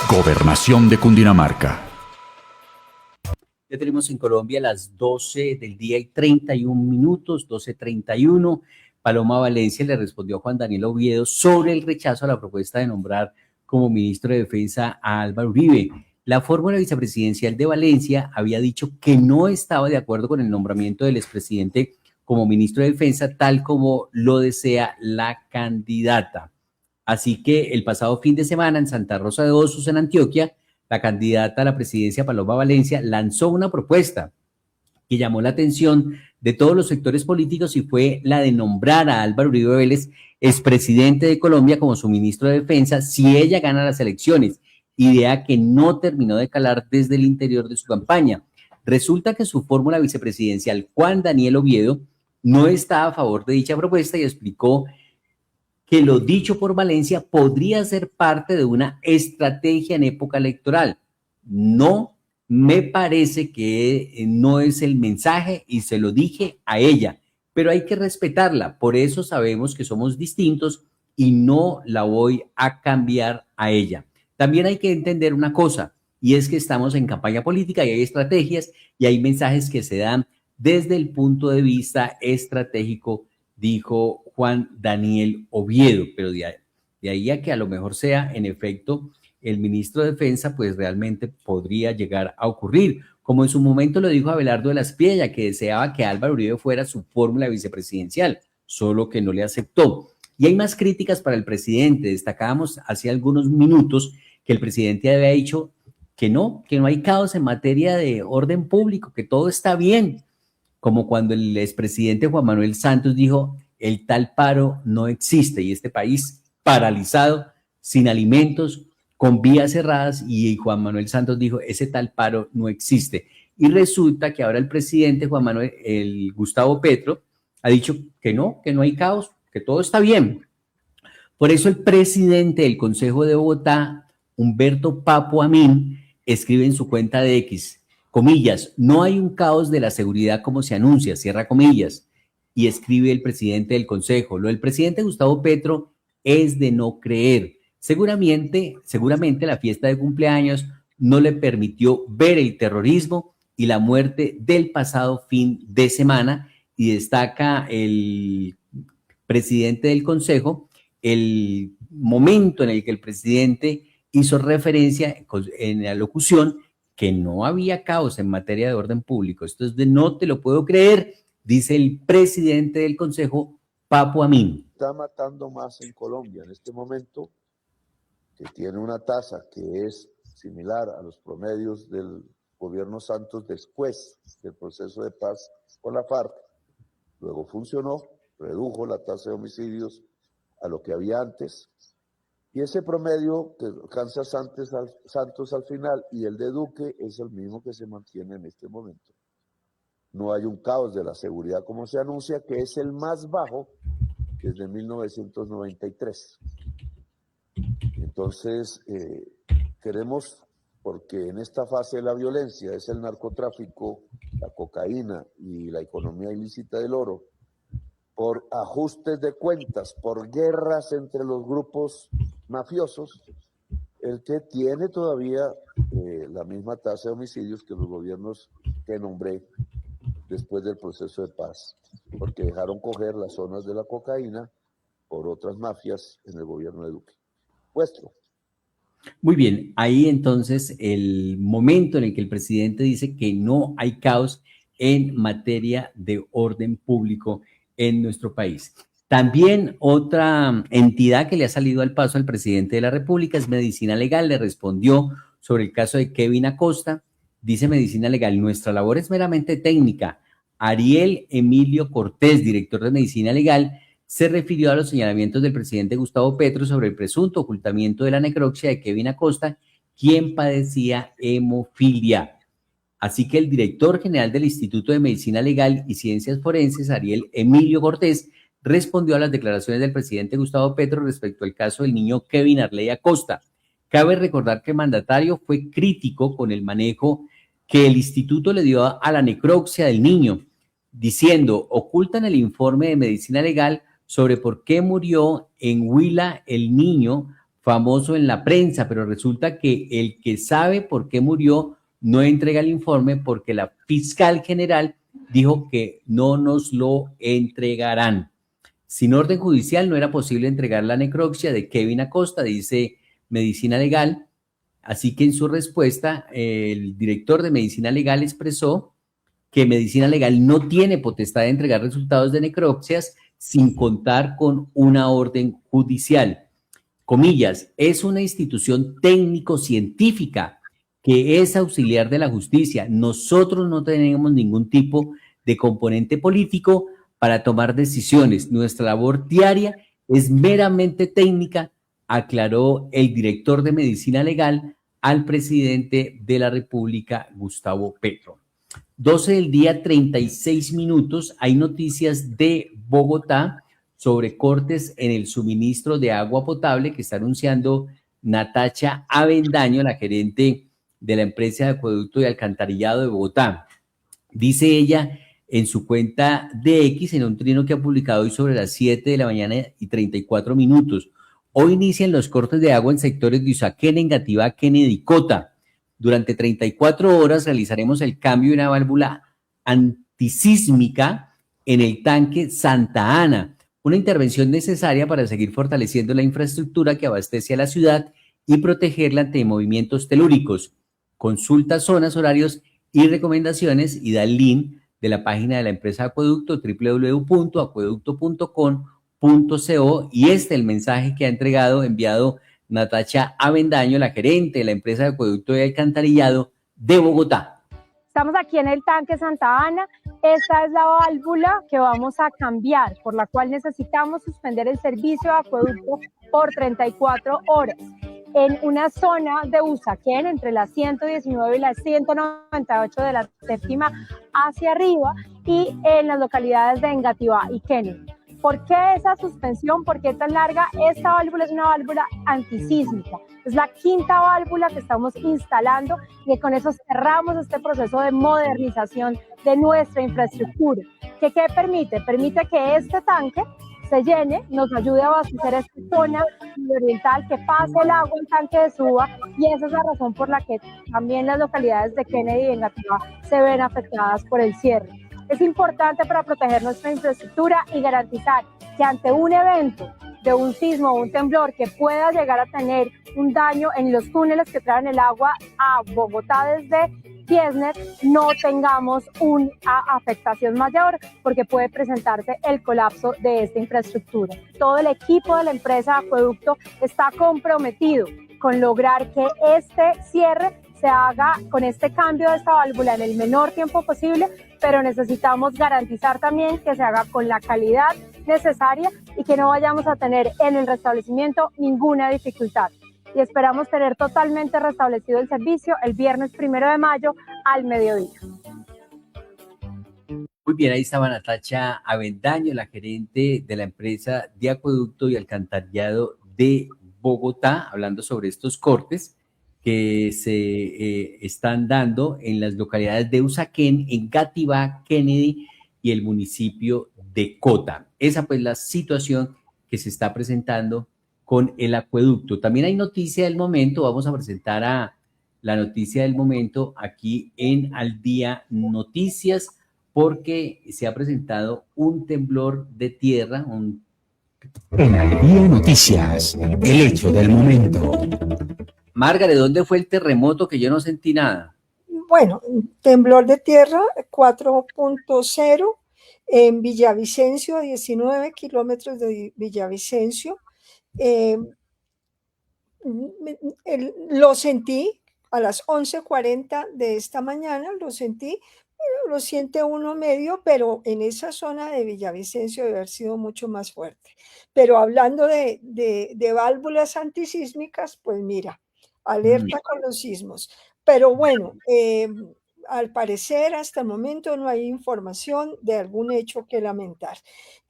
Gobernación de Cundinamarca. Ya tenemos en Colombia las 12 del día y 31 minutos, 12:31. Paloma Valencia le respondió a Juan Daniel Oviedo sobre el rechazo a la propuesta de nombrar como ministro de Defensa a Álvaro Uribe. La fórmula vicepresidencial de Valencia había dicho que no estaba de acuerdo con el nombramiento del expresidente como ministro de Defensa, tal como lo desea la candidata. Así que el pasado fin de semana en Santa Rosa de Osos, en Antioquia, la candidata a la presidencia, Paloma Valencia, lanzó una propuesta que llamó la atención de todos los sectores políticos y fue la de nombrar a Álvaro Uribe Vélez, expresidente de Colombia, como su ministro de Defensa si ella gana las elecciones, idea que no terminó de calar desde el interior de su campaña. Resulta que su fórmula vicepresidencial, Juan Daniel Oviedo, no está a favor de dicha propuesta y explicó que lo dicho por Valencia podría ser parte de una estrategia en época electoral. No me parece que no es el mensaje y se lo dije a ella, pero hay que respetarla. Por eso sabemos que somos distintos y no la voy a cambiar a ella. También hay que entender una cosa, y es que estamos en campaña política y hay estrategias y hay mensajes que se dan desde el punto de vista estratégico, dijo Juan Daniel Oviedo, pero de ahí a que a lo mejor sea en efecto el ministro de Defensa, pues realmente podría llegar a ocurrir, como en su momento lo dijo Abelardo de la Espriella, que deseaba que Álvaro Uribe fuera su fórmula vicepresidencial, solo que no le aceptó. Y hay más críticas para el presidente. Destacábamos hace algunos minutos que el presidente había dicho que no hay caos en materia de orden público, que todo está bien, como cuando el expresidente Juan Manuel Santos dijo: el tal paro no existe y este país paralizado, sin alimentos, con vías cerradas, y Juan Manuel Santos dijo, ese tal paro no existe. Y resulta que ahora el presidente Gustavo Petro ha dicho que no hay caos, que todo está bien. Por eso el presidente del Consejo de Bogotá, Humberto Papo Amin, escribe en su cuenta de X, comillas, no hay un caos de la seguridad como se anuncia, cierra comillas, y escribe el presidente del Consejo, lo del presidente Gustavo Petro es de no creer. Seguramente la fiesta de cumpleaños no le permitió ver el terrorismo y la muerte del pasado fin de semana, y destaca el presidente del Consejo el momento en el que el presidente hizo referencia en la locución que no había caos en materia de orden público. Esto es de no te lo puedo creer, dice el presidente del Consejo, Papo Amin. Está matando más en Colombia en este momento, que tiene una tasa que es similar a los promedios del gobierno Santos después del proceso de paz con la FARC. Luego funcionó, redujo la tasa de homicidios a lo que había antes, y ese promedio que alcanza Santos al final y el de Duque es el mismo que se mantiene en este momento. No hay un caos de la seguridad como se anuncia, que es el más bajo desde 1993. Entonces, queremos, porque en esta fase de la violencia es el narcotráfico, la cocaína y la economía ilícita del oro, por ajustes de cuentas, por guerras entre los grupos mafiosos, el que tiene todavía la misma tasa de homicidios que los gobiernos que nombré después del proceso de paz, porque dejaron coger las zonas de la cocaína por otras mafias en el gobierno de Duque. Vuestro. Muy bien, ahí entonces el momento en el que el presidente dice que no hay caos en materia de orden público en nuestro país. También otra entidad que le ha salido al paso al presidente de la República es Medicina Legal. Le respondió sobre el caso de Kevin Acosta. Dice Medicina Legal, nuestra labor es meramente técnica. Ariel Emilio Cortés, director de Medicina Legal, se refirió a los señalamientos del presidente Gustavo Petro sobre el presunto ocultamiento de la necropsia de Kevin Acosta, quien padecía hemofilia. Así que el director general del Instituto de Medicina Legal y Ciencias Forenses, Ariel Emilio Cortés, respondió a las declaraciones del presidente Gustavo Petro respecto al caso del niño Kevin Arley Acosta. Cabe recordar que el mandatario fue crítico con el manejo que el instituto le dio a la necropsia del niño, diciendo, ocultan el informe de Medicina Legal sobre por qué murió en Huila el niño, famoso en la prensa, pero resulta que el que sabe por qué murió no entrega el informe porque la fiscal general dijo que no nos lo entregarán. Sin orden judicial no era posible entregar la necropsia de Kevin Acosta, dice Medicina Legal. Así que en su respuesta, el director de Medicina Legal expresó que Medicina Legal no tiene potestad de entregar resultados de necropsias sin contar con una orden judicial. Comillas, es una institución técnico-científica que es auxiliar de la justicia. Nosotros no tenemos ningún tipo de componente político para tomar decisiones. Nuestra labor diaria es meramente técnica, aclaró el director de Medicina Legal al presidente de la República, Gustavo Petro. 12 del día, 36 minutos. Hay noticias de Bogotá sobre cortes en el suministro de agua potable que está anunciando Natacha Avendaño, la gerente de la empresa de acueducto y alcantarillado de Bogotá. Dice ella en su cuenta de X, en un trino que ha publicado hoy sobre las 7 de la mañana y 34 minutos. Hoy inician los cortes de agua en sectores de Usaquén, Engativá, Kennedy y Cota. Durante 34 horas realizaremos el cambio de una válvula antisísmica en el tanque Santa Ana, una intervención necesaria para seguir fortaleciendo la infraestructura que abastece a la ciudad y protegerla ante movimientos telúricos. Consulta zonas, horarios y recomendaciones y da el link de la página de la empresa Acueducto, www.acueducto.com.co, y este es el mensaje que ha enviado Natacha Avendaño, la gerente de la empresa de acueducto y alcantarillado de Bogotá. Estamos aquí en el tanque Santa Ana, esta es la válvula que vamos a cambiar, por la cual necesitamos suspender el servicio de acueducto por 34 horas. En una zona de Usaquén, entre las 119 y las 198 de la séptima hacia arriba, y en las localidades de Engativá y Kennedy. ¿Por qué esa suspensión? ¿Por qué tan larga? Esta válvula es una válvula antisísmica. Es la quinta válvula que estamos instalando y con eso cerramos este proceso de modernización de nuestra infraestructura. ¿Qué permite? Permite que este tanque se llene, nos ayude a abastecer esta zona oriental, que pase el agua en tanque de Suba, y esa es la razón por la que también las localidades de Kennedy y Engativá se ven afectadas por el cierre. Es importante para proteger nuestra infraestructura y garantizar que ante un evento de un sismo o un temblor que pueda llegar a tener un daño en los túneles que traen el agua a Bogotá desde Tiesnet, no tengamos una afectación mayor, porque puede presentarse el colapso de esta infraestructura. Todo el equipo de la empresa Acueducto está comprometido con lograr que este cierre se haga con este cambio de esta válvula en el menor tiempo posible, pero necesitamos garantizar también que se haga con la calidad necesaria y que no vayamos a tener en el restablecimiento ninguna dificultad. Y esperamos tener totalmente restablecido el servicio el viernes 1 de mayo al mediodía. Muy bien, ahí estaba Natacha Avendaño, la gerente de la empresa de acueducto y alcantarillado de Bogotá, hablando sobre estos cortes que se están dando en las localidades de Usaquén, Engativá, Kennedy y el municipio de Cota. Esa pues la situación que se está presentando con el acueducto. También hay noticia del momento, vamos a presentar a la noticia del momento aquí en Al Día Noticias, porque se ha presentado un temblor de tierra. En Al Día Noticias, el hecho del momento. Margaret, ¿dónde fue el terremoto que yo no sentí nada? Bueno, temblor de tierra 4.0 en Villavicencio, a 19 kilómetros de Villavicencio. Lo sentí a las 11:40 de esta mañana, lo sentí, lo siente uno medio, pero en esa zona de Villavicencio debe haber sido mucho más fuerte. Pero hablando de válvulas antisísmicas, pues mira, alerta con los sismos. Pero bueno, al parecer hasta el momento no hay información de algún hecho que lamentar.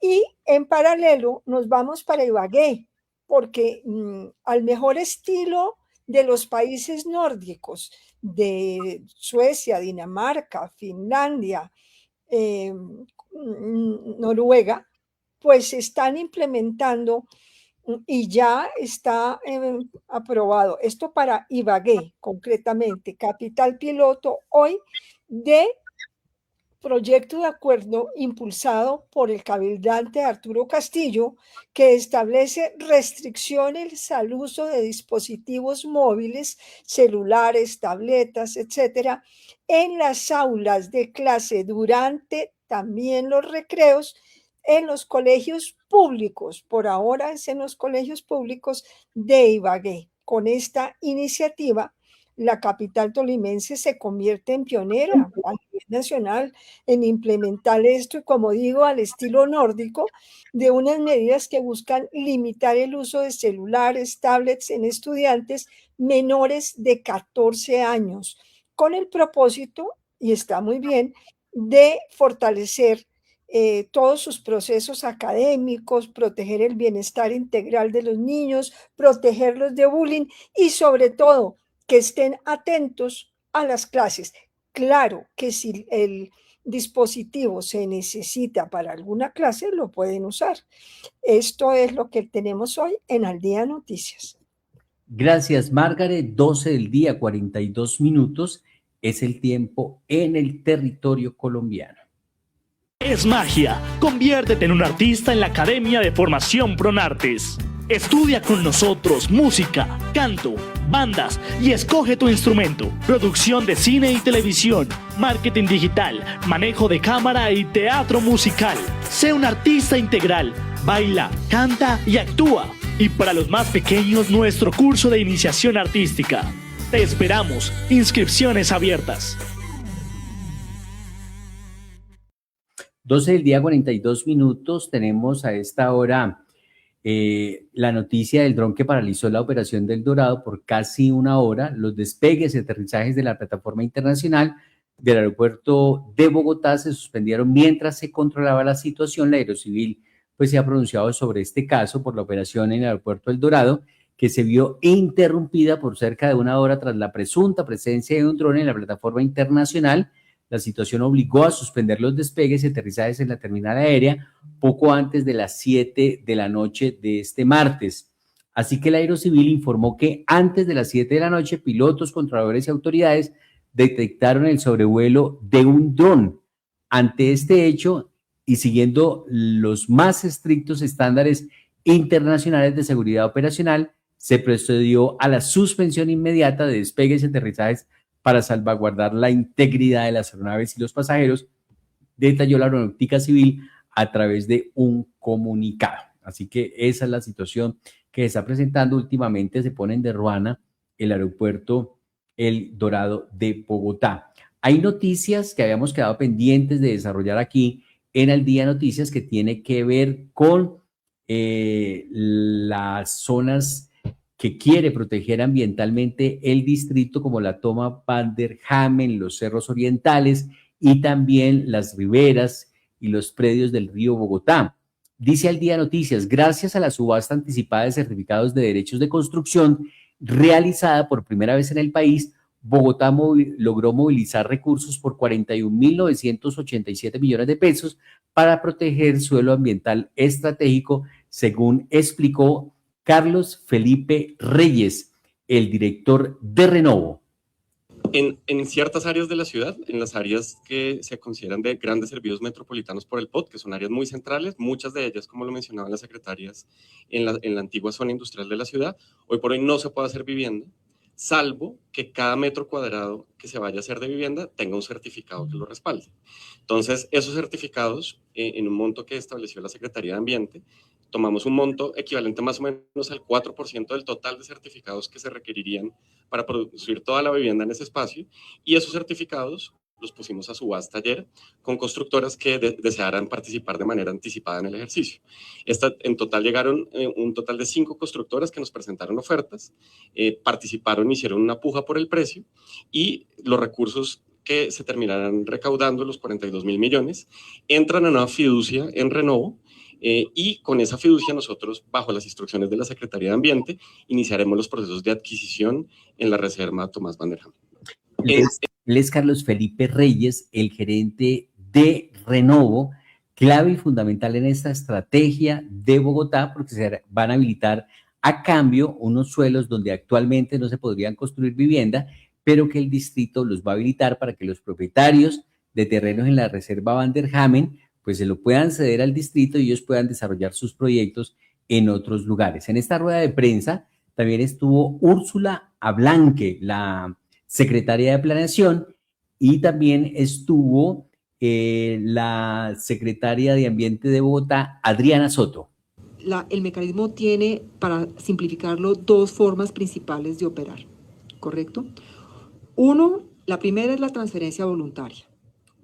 Y en paralelo nos vamos para Ibagué, porque al mejor estilo de los países nórdicos, de Suecia, Dinamarca, Finlandia, Noruega, pues están implementando y ya está aprobado. Esto para Ibagué, concretamente, capital piloto hoy de proyecto de acuerdo impulsado por el cabildante Arturo Castillo, que establece restricciones al uso de dispositivos móviles, celulares, tabletas, etcétera, en las aulas de clase durante también los recreos en los colegios públicos. Por ahora es en los colegios públicos de Ibagué. Con esta iniciativa, la capital tolimense se convierte en pionera a nivel nacional en implementar esto, y como digo, al estilo nórdico, de unas medidas que buscan limitar el uso de celulares, tablets en estudiantes menores de 14 años, con el propósito, y está muy bien, de fortalecer todos sus procesos académicos, proteger el bienestar integral de los niños, protegerlos de bullying y sobre todo que estén atentos a las clases. Claro que si el dispositivo se necesita para alguna clase, lo pueden usar. Esto es lo que tenemos hoy en Al Día Noticias. Gracias, Margaret. 12 del día, 42 minutos es el tiempo en el territorio colombiano. Es magia. Conviértete en un artista en la Academia de Formación Pronartes. Estudia con nosotros música, canto, bandas y escoge tu instrumento. Producción de cine y televisión, marketing digital, manejo de cámara y teatro musical. Sé un artista integral. Baila, canta y actúa. Y para los más pequeños, nuestro curso de iniciación artística. Te esperamos. Inscripciones abiertas. 12 del día, 42 minutos. Tenemos a esta hora la noticia del dron que paralizó la operación del Dorado por casi una hora. Los despegues y aterrizajes de la plataforma internacional del aeropuerto de Bogotá se suspendieron mientras se controlaba la situación. La Aerocivil pues se ha pronunciado sobre este caso por la operación en el aeropuerto del Dorado, que se vio interrumpida por cerca de una hora tras la presunta presencia de un dron en la plataforma internacional. La situación obligó a suspender los despegues y aterrizajes en la terminal aérea poco antes de las 7 de la noche de este martes. Así que la Aerocivil informó que antes de las 7 de la noche, pilotos, controladores y autoridades detectaron el sobrevuelo de un dron. Ante este hecho y siguiendo los más estrictos estándares internacionales de seguridad operacional, se procedió a la suspensión inmediata de despegues y aterrizajes para salvaguardar la integridad de las aeronaves y los pasajeros, detalló la Aeronáutica Civil a través de un comunicado. Así que esa es la situación que se está presentando. Últimamente se pone en de ruana el aeropuerto El Dorado de Bogotá. Hay noticias que habíamos quedado pendientes de desarrollar aquí en Al Día Noticias que tiene que ver con las zonas que quiere proteger ambientalmente el distrito, como la toma Van der Hamen, los cerros orientales y también las riberas y los predios del río Bogotá. Dice Al Día Noticias, gracias a la subasta anticipada de certificados de derechos de construcción realizada por primera vez en el país, Bogotá logró movilizar recursos por 41.987 millones de pesos para proteger suelo ambiental estratégico, según explicó Carlos Felipe Reyes, el director de Renovo. En ciertas áreas de la ciudad, en las áreas que se consideran de grandes servicios metropolitanos por el POT, que son áreas muy centrales, muchas de ellas, como lo mencionaban las secretarias, en la antigua zona industrial de la ciudad, hoy por hoy no se puede hacer vivienda, salvo que cada metro cuadrado que se vaya a hacer de vivienda tenga un certificado que lo respalde. Entonces, esos certificados, en un monto que estableció la Secretaría de Ambiente, tomamos un monto equivalente más o menos al 4% del total de certificados que se requerirían para producir toda la vivienda en ese espacio, y esos certificados los pusimos a subasta ayer con constructoras que desearan participar de manera anticipada en el ejercicio. En total llegaron un total de 5 constructoras que nos presentaron ofertas, participaron, hicieron una puja por el precio, y los recursos que se terminarán recaudando, los 42.000 millones, entran a una fiducia en Renovo, y con esa fiducia nosotros, bajo las instrucciones de la Secretaría de Ambiente, iniciaremos los procesos de adquisición en la reserva Tomás Van der Hamen. Él es Carlos Felipe Reyes, el gerente de Renovo, clave y fundamental en esta estrategia de Bogotá, porque se van a habilitar a cambio unos suelos donde actualmente no se podrían construir vivienda, pero que el distrito los va a habilitar para que los propietarios de terrenos en la reserva Van der Hamen pues se lo puedan ceder al distrito y ellos puedan desarrollar sus proyectos en otros lugares. En esta rueda de prensa también estuvo Úrsula Ablanque, la secretaria de Planeación, y también estuvo la secretaria de Ambiente de Bogotá, Adriana Soto. El mecanismo tiene, para simplificarlo, 2 formas principales de operar, ¿correcto? La primera es la transferencia voluntaria.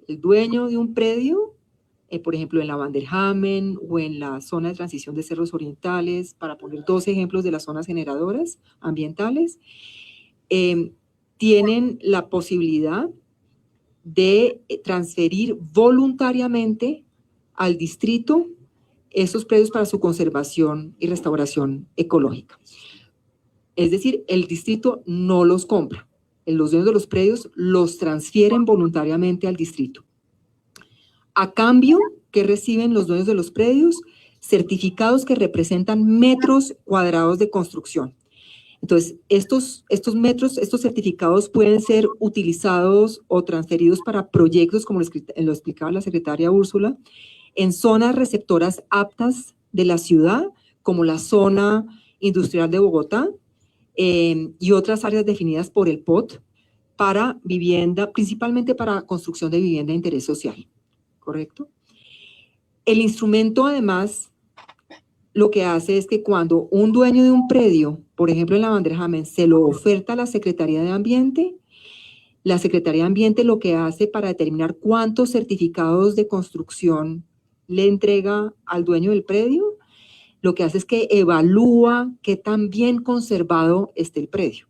El dueño de un predio, por ejemplo, en la Van der Hamen o en la zona de transición de cerros orientales, para poner 2 ejemplos de las zonas generadoras ambientales, tienen la posibilidad de transferir voluntariamente al distrito esos predios para su conservación y restauración ecológica. Es decir, el distrito no los compra. Los dueños de los predios los transfieren voluntariamente al distrito. A cambio, ¿qué reciben los dueños de los predios? Certificados que representan metros cuadrados de construcción. Entonces, estos certificados pueden ser utilizados o transferidos para proyectos, como lo explicaba la secretaria Úrsula, en zonas receptoras aptas de la ciudad, como la zona industrial de Bogotá, y otras áreas definidas por el POT para vivienda, principalmente para construcción de vivienda de interés social, ¿correcto? El instrumento, además, lo que hace es que cuando un dueño de un predio, por ejemplo en la Van der Hamen, se lo oferta a la Secretaría de Ambiente, La Secretaría de Ambiente lo que hace para determinar cuántos certificados de construcción le entrega al dueño del predio, lo que hace es que evalúa qué tan bien conservado esté el predio.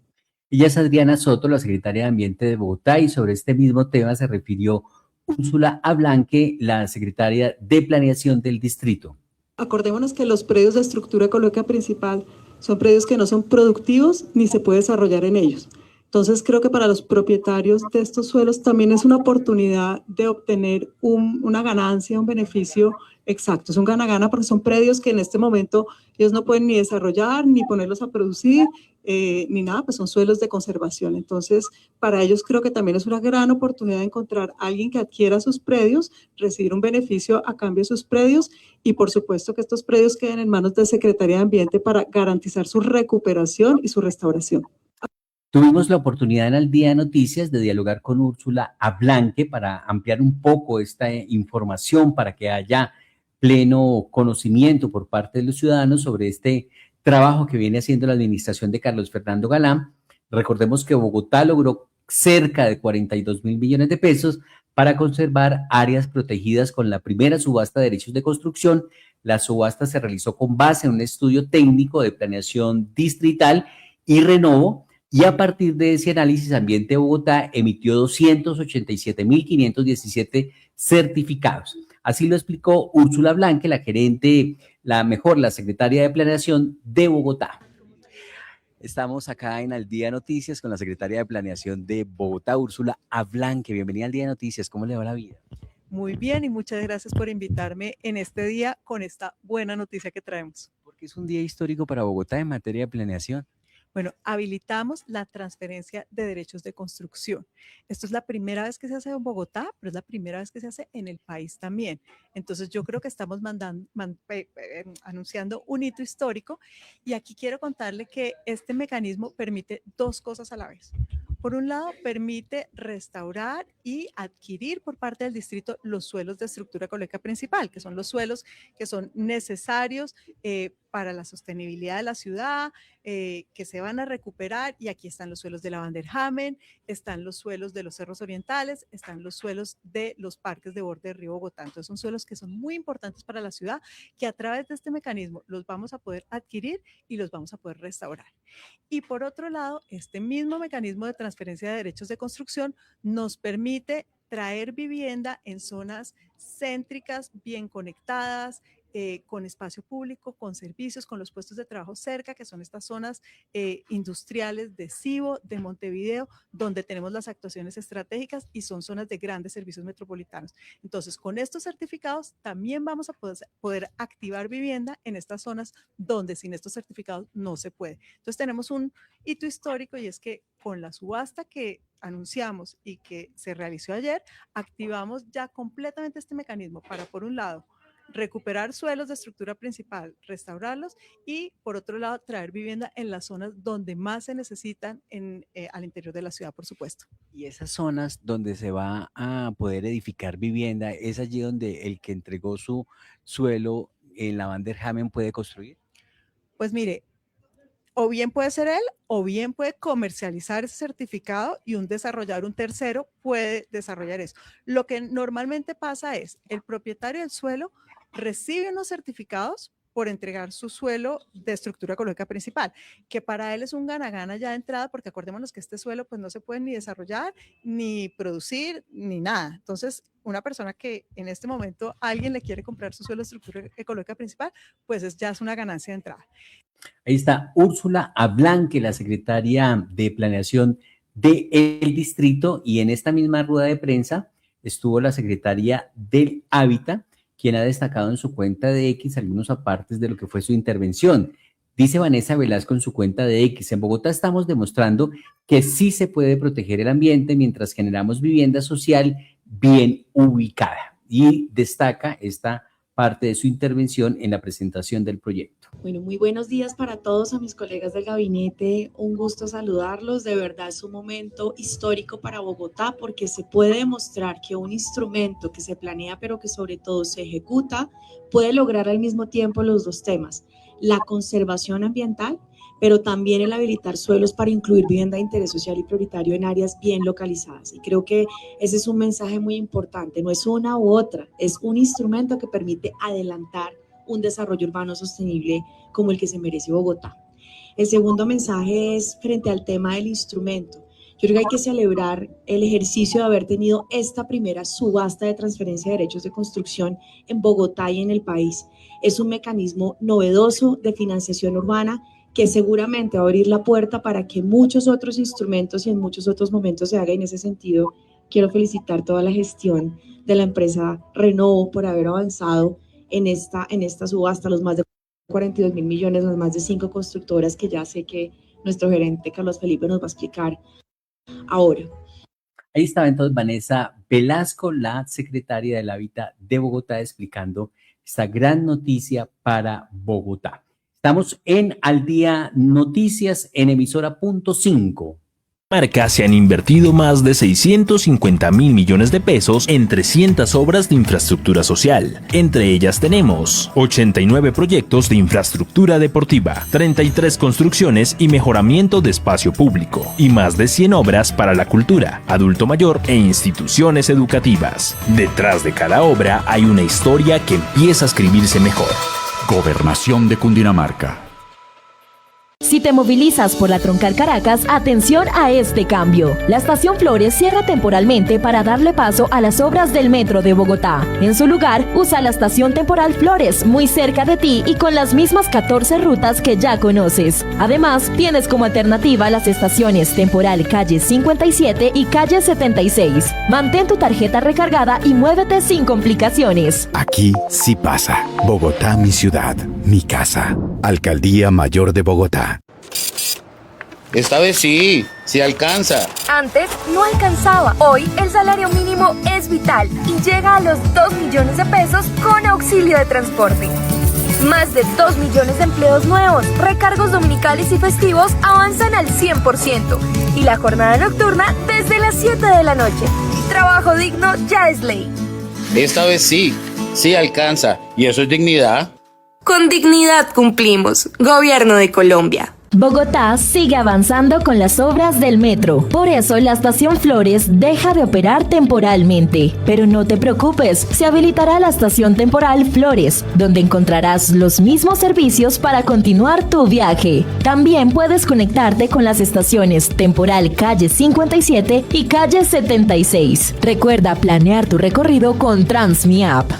Ella es Adriana Soto, la secretaria de Ambiente de Bogotá, y sobre este mismo tema se refirió Úrsula Ablanque, la secretaria de Planeación del distrito. Acordémonos que los predios de estructura ecológica principal son predios que no son productivos ni se puede desarrollar en ellos. Entonces creo que para los propietarios de estos suelos también es una oportunidad de obtener una ganancia, un beneficio exacto. Es un gana-gana porque son predios que en este momento ellos no pueden ni desarrollar, ni ponerlos a producir, ni nada, pues son suelos de conservación. Entonces para ellos creo que también es una gran oportunidad de encontrar a alguien que adquiera sus predios, recibir un beneficio a cambio de sus predios y por supuesto que estos predios queden en manos de Secretaría de Ambiente para garantizar su recuperación y su restauración. Tuvimos la oportunidad en Al Día de Noticias de dialogar con Úrsula Ablanque para ampliar un poco esta información, para que haya pleno conocimiento por parte de los ciudadanos sobre este trabajo que viene haciendo la administración de Carlos Fernando Galán. Recordemos que Bogotá logró cerca de 42.000 millones de pesos para conservar áreas protegidas con la primera subasta de derechos de construcción. La subasta se realizó con base en un estudio técnico de planeación distrital y Renovo, y a partir de ese análisis, Ambiente de Bogotá emitió 287.517 certificados. Así lo explicó Úrsula Ablanque, la gerente, la secretaria de Planeación de Bogotá. Estamos acá en Al Día de Noticias con la secretaria de Planeación de Bogotá, Úrsula Ablanque. Bienvenida al Día de Noticias. ¿Cómo le va la vida? Muy bien, y muchas gracias por invitarme en este día con esta buena noticia que traemos. Porque es un día histórico para Bogotá en materia de planeación. Bueno, habilitamos la transferencia de derechos de construcción. Esto es la primera vez que se hace en Bogotá, pero es la primera vez que se hace en el país también. Entonces yo creo que estamos anunciando un hito histórico, y aquí quiero contarle que este mecanismo permite dos cosas a la vez. Por un lado, permite restaurar y adquirir por parte del distrito los suelos de estructura ecológica principal, que son los suelos que son necesarios para la sostenibilidad de la ciudad, que se van a recuperar, y aquí están los suelos de la Van der Hamen, están los suelos de los cerros orientales, están los suelos de los parques de borde del río Bogotá. Entonces son suelos que son muy importantes para la ciudad, que a través de este mecanismo los vamos a poder adquirir y los vamos a poder restaurar. Y por otro lado, este mismo mecanismo de transferencia de derechos de construcción nos permite traer vivienda en zonas céntricas, bien conectadas, con espacio público, con servicios, con los puestos de trabajo cerca, que son estas zonas industriales de Cibo, de Montevideo, donde tenemos las actuaciones estratégicas y son zonas de grandes servicios metropolitanos. Entonces, con estos certificados también vamos a poder activar vivienda en estas zonas donde sin estos certificados no se puede. Entonces, tenemos un hito histórico, y es que con la subasta que anunciamos y que se realizó ayer, activamos ya completamente este mecanismo para, por un lado, recuperar suelos de estructura principal, restaurarlos, y por otro lado traer vivienda en las zonas donde más se necesitan al interior de la ciudad, por supuesto. Y esas zonas donde se va a poder edificar vivienda, ¿es allí donde el que entregó su suelo en la Van der Hamen puede construir? Pues mire, o bien puede ser él, o bien puede comercializar ese certificado y un desarrollador, un tercero, puede desarrollar eso. Lo que normalmente pasa es, el propietario del suelo recibe unos certificados por entregar su suelo de estructura ecológica principal, que para él es un gana-gana ya de entrada, porque acordémonos que este suelo pues no se puede ni desarrollar, ni producir, ni nada. Entonces, una persona que en este momento alguien le quiere comprar su suelo de estructura ecológica principal, pues ya es una ganancia de entrada. Ahí está Úrsula Ablanque, la secretaria de Planeación del distrito, y en esta misma rueda de prensa estuvo la secretaria del Hábitat, quien ha destacado en su cuenta de X algunos apartes de lo que fue su intervención. Dice Vanessa Velasco en su cuenta de X: en Bogotá estamos demostrando que sí se puede proteger el ambiente mientras generamos vivienda social bien ubicada. Y destaca esta parte de su intervención en la presentación del proyecto. Bueno, muy buenos días para todos, a mis colegas del gabinete, un gusto saludarlos. De verdad es un momento histórico para Bogotá, porque se puede demostrar que un instrumento que se planea pero que sobre todo se ejecuta puede lograr al mismo tiempo los dos temas: la conservación ambiental, pero también el habilitar suelos para incluir vivienda de interés social y prioritario en áreas bien localizadas. Y creo que ese es un mensaje muy importante, no es una u otra, es un instrumento que permite adelantar un desarrollo urbano sostenible como el que se merece Bogotá. El segundo mensaje es frente al tema del instrumento. Yo creo que hay que celebrar el ejercicio de haber tenido esta primera subasta de transferencia de derechos de construcción en Bogotá y en el país. Es un mecanismo novedoso de financiación urbana que seguramente va a abrir la puerta para que muchos otros instrumentos y en muchos otros momentos se haga. En ese sentido, quiero felicitar toda la gestión de la empresa Renovo por haber avanzado en esta subasta, los más de 42.000 millones, las más de 5 constructoras que ya sé que nuestro gerente Carlos Felipe nos va a explicar ahora. Ahí estaba entonces Vanessa Velasco, la secretaria del Hábitat de Bogotá, explicando esta gran noticia para Bogotá. Estamos en Al Día Noticias en emisora.5. Marca se han invertido más de 650.000 millones de pesos en 300 obras de infraestructura social. Entre ellas tenemos 89 proyectos de infraestructura deportiva, 33 construcciones y mejoramiento de espacio público y más de 100 obras para la cultura, adulto mayor e instituciones educativas. Detrás de cada obra hay una historia que empieza a escribirse mejor. Gobernación de Cundinamarca. Si te movilizas por la Troncal Caracas, atención a este cambio. La estación Flores cierra temporalmente para darle paso a las obras del metro de Bogotá. En su lugar, usa la estación temporal Flores, muy cerca de ti y con las mismas 14 rutas que ya conoces. Además, tienes como alternativa las estaciones temporal calle 57 y calle 76. Mantén tu tarjeta recargada y muévete sin complicaciones. Aquí sí pasa. Bogotá, mi ciudad, mi casa. Alcaldía Mayor de Bogotá. Esta vez sí alcanza. Antes no alcanzaba. Hoy el salario mínimo es vital y llega a los 2 millones de pesos con auxilio de transporte. Más de 2 millones de empleos nuevos, recargos dominicales y festivos avanzan al 100% y la jornada nocturna desde las 7 de la noche. Trabajo digno ya es ley. Esta vez sí alcanza. ¿Y eso es dignidad? Con dignidad cumplimos. Gobierno de Colombia. Bogotá sigue avanzando con las obras del metro. Por eso la estación Flores deja de operar temporalmente. Pero no te preocupes, se habilitará la estación temporal Flores, donde encontrarás los mismos servicios para continuar tu viaje. También puedes conectarte con las estaciones temporal calle 57 y calle 76. Recuerda planear tu recorrido con TransMiApp.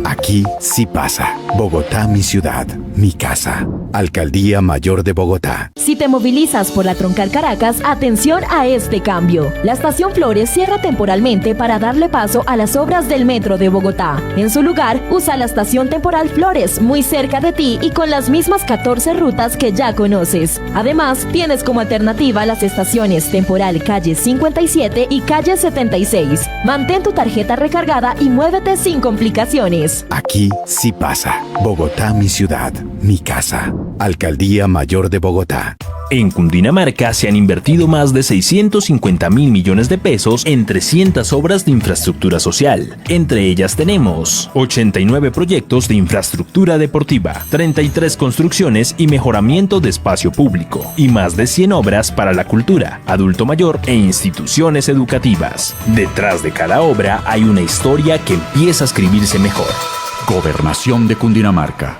Aquí sí pasa. Bogotá, mi ciudad, mi casa. Alcaldía Mayor de Bogotá. Si te movilizas por la Troncal Caracas, atención a este cambio. La estación Flores cierra temporalmente para darle paso a las obras del metro de Bogotá. En su lugar, usa la estación temporal Flores, muy cerca de ti y con las mismas 14 rutas que ya conoces. Además, tienes como alternativa las estaciones temporal calle 57 y calle 76. Mantén tu tarjeta recargada y muévete sin complicaciones. Aquí sí pasa. Bogotá, mi ciudad, mi casa. Alcaldía Mayor de Bogotá. En Cundinamarca se han invertido más de 650.000 millones de pesos en 300 obras de infraestructura social. Entre ellas tenemos 89 proyectos de infraestructura deportiva, 33 construcciones y mejoramiento de espacio público y más de 100 obras para la cultura, adulto mayor e instituciones educativas. Detrás de cada obra hay una historia que empieza a escribirse mejor. Gobernación de Cundinamarca.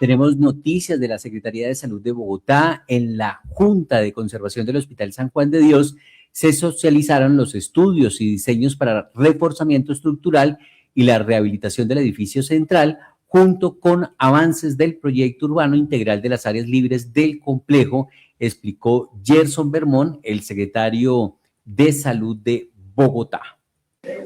Tenemos noticias de la Secretaría de Salud de Bogotá. En la Junta de Conservación del Hospital San Juan de Dios se socializaron los estudios y diseños para reforzamiento estructural y la rehabilitación del edificio central, junto con avances del proyecto urbano integral de las áreas libres del complejo, explicó Gerson Bermón, el secretario de Salud de Bogotá.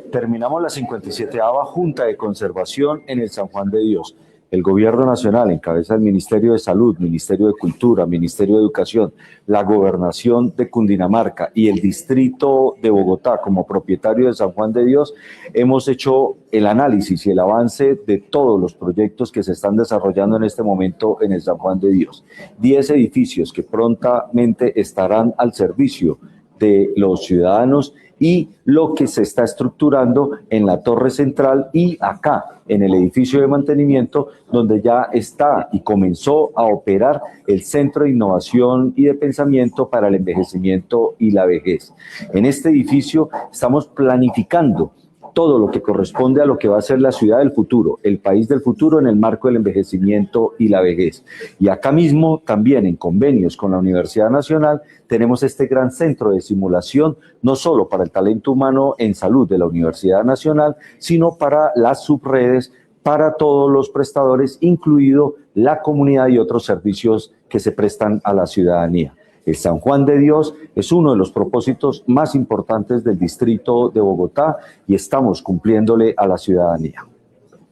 Terminamos la 57ª Junta de Conservación en el San Juan de Dios. El Gobierno Nacional, en cabeza del Ministerio de Salud, Ministerio de Cultura, Ministerio de Educación, la Gobernación de Cundinamarca y el Distrito de Bogotá como propietario de San Juan de Dios, hemos hecho el análisis y el avance de todos los proyectos que se están desarrollando en este momento en el San Juan de Dios. 10 edificios que prontamente estarán al servicio de los ciudadanos y lo que se está estructurando en la torre central y acá en el edificio de mantenimiento, donde ya está y comenzó a operar el Centro de Innovación y de Pensamiento para el Envejecimiento y la Vejez. En este edificio estamos planificando todo lo que corresponde a lo que va a ser la ciudad del futuro, el país del futuro en el marco del envejecimiento y la vejez. Y acá mismo también en convenios con la Universidad Nacional tenemos este gran centro de simulación, no solo para el talento humano en salud de la Universidad Nacional, sino para las subredes, para todos los prestadores, incluido la comunidad y otros servicios que se prestan a la ciudadanía. El San Juan de Dios es uno de los propósitos más importantes del distrito de Bogotá y estamos cumpliéndole a la ciudadanía.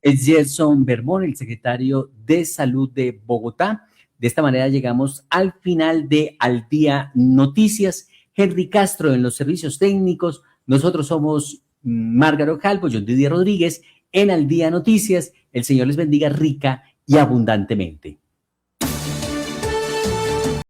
Es Gerson Bermón, el secretario de Salud de Bogotá. De esta manera llegamos al final de Al Día Noticias. Henry Castro en los servicios técnicos. Nosotros somos Márgaro Calvo, John Didier Rodríguez en Al Día Noticias. El Señor les bendiga rica y abundantemente.